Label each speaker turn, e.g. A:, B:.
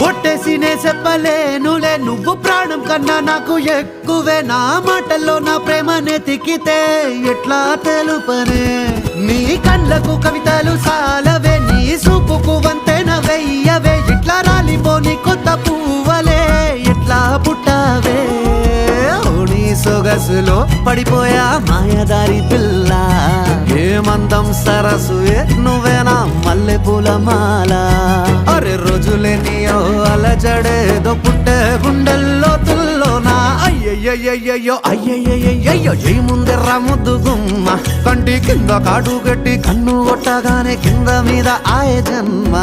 A: ఒట్టేసినే చెప్పలేనులే నువ్వు ప్రాణం కన్నా నాకు ఎక్కువే నా మాటల్లో నా ప్రేమనే తిక్కితే ఎట్లా తెలుపనే నీ కళ్ళకు కవితలు సాలవే నీ సూపుకు వంతెన వెయ్యవే ఇట్లా రాలిపోని కొత్త పువ్వలే ఎట్లా పుట్టావే నీ సొగసులో పడిపోయా మాయదారి పిల్ల ఏమందం సరసు నువ్వేనా మల్లె పూల మాల అరే రోజులే నీయో అలజడేదో పుట్టే గుండెల్లో తుల్లోనా అయ్యయ్యయ్యో అయ్యయ్యయ్యో ఏ ముందెర్ర ముద్దు గుమ్మ కంటి కింద కాటు గట్టి కన్ను కొట్టగానే కింద మీద ఆయ జన్మ